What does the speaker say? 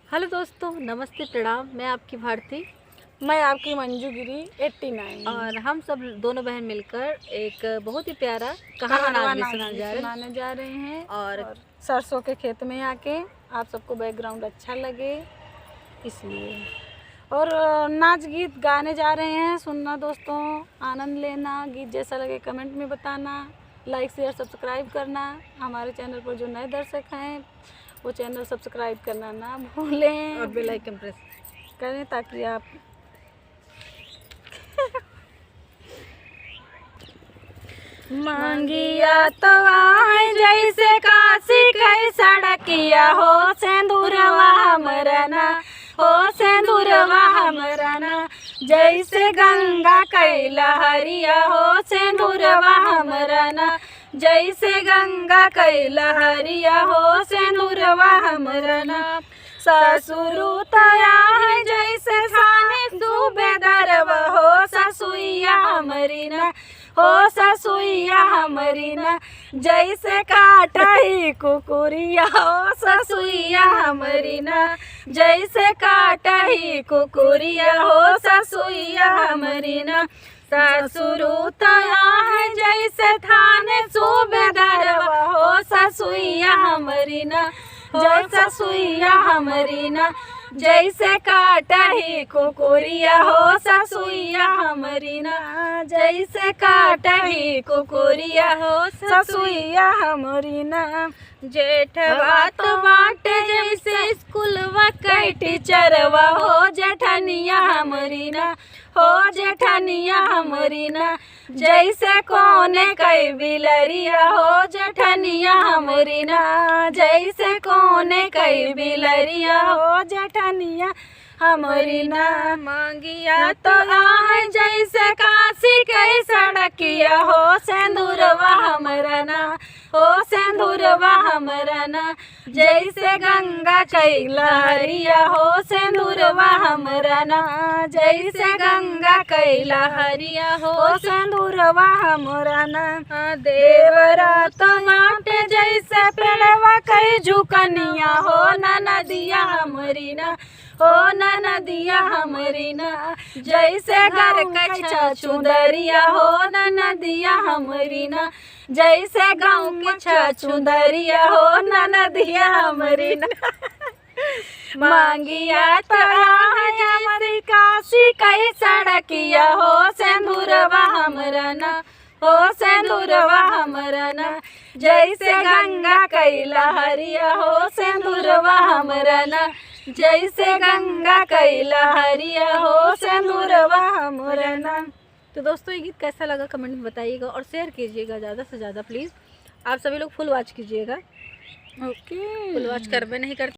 Hello दोस्तों, नमस्ते, प्रणाम। मैं आपकी भारती, मैं आपकी मंजू गिरी 89 और हम सब दोनों बहन मिलकर एक बहुत ही प्यारा कहानी सुनाने जा रहे हैं। और सरसों के खेत में आके आप सबको बैकग्राउंड अच्छा लगे इसलिए, और नाच गीत गाने जा रहे हैं। सुनना दोस्तों, आनंद लेना। गीत जैसा लगे कमेंट में बताना, लाइक शेयर सब्सक्राइब करना। हमारे चैनल पर जो नए दर्शक हैं वो चैनल सब्सक्राइब करना ना भूलें और बेल आइकन प्रेस करें ताकि आप मांगिया तो आए जैसे काशी कई सड़किया हो सिंदूरवा हमरना, हो सिंदूरवा हमरना। जैसे गंगा कई लहरिया हो सिंदूरवा हमरना, जैसे गंगा कई लहरिया हो सिंदूरवा हमरना। ससुरु तया है जैसे साने सूबेदारवा हो ससुइया हमरी ना, हो ससुइया हमरी ना। जैसे काटही कुकुरिया हो ससुइया हमरी ना, जैसे काटही कुकुरिया हो ससुइया हमरी ना। ससुरु तया है जैसे थाने सूबेदारवा हो ससुइया हमरी ना, जय ससुइया हमरी ना। जैसे काटही कुकुरिया हो ससुइया हमरी ना, जैसे काटही कुकुरिया हो ससुइया हमरी ना। जेठवा तो बाटे जैसे स्कूलवा कई टीचरवा हो जेठनिया हमरी ना, हो जेठनिया हमरी ना। जैसे कोने कई बिलरिया हो जेठनिया हमरी ना, जैसे कोने कई बिलरिया हो जेठनिया हमरी ना। मांगिया तो आए जैसे काशी कई सड़किया हो सिंदूरवा हमरा ना, हो सिंदूरवा हमरा ना। जैसे गंगा कई लहरिया हो सिंदूरवा हमरा ना, जैसे गंगा कई लहरिया हो सिंदूरवा हमरा ना। देवरा तो नाटे जैसे पेड़वा कई झुकनिया हो नदिया हमरी ना, हो नदिया हमरी ना। जैसे घर के छुदरिया हो नदिया हमरी ना, जैसे गाँव के छुदरिया हो नदिया हमरी ना। मांगिया तो हमारी काशी कई सड़किया हो सिंदूरवा हमरा ना, हो सिंदूरवा हमरा ना। जैसे गंगा कई लहरिया हो सिंदूरवा हमरा ना, जैसे गंगा कई लहरिया हो सिंदूरवा हमरा ना। तो दोस्तों, ये गीत कैसा लगा कमेंट में बताइएगा और शेयर कीजिएगा ज़्यादा से ज़्यादा प्लीज़। आप सभी लोग फुल वॉच कीजिएगा। ओके, फुल वॉच करबे नहीं करते।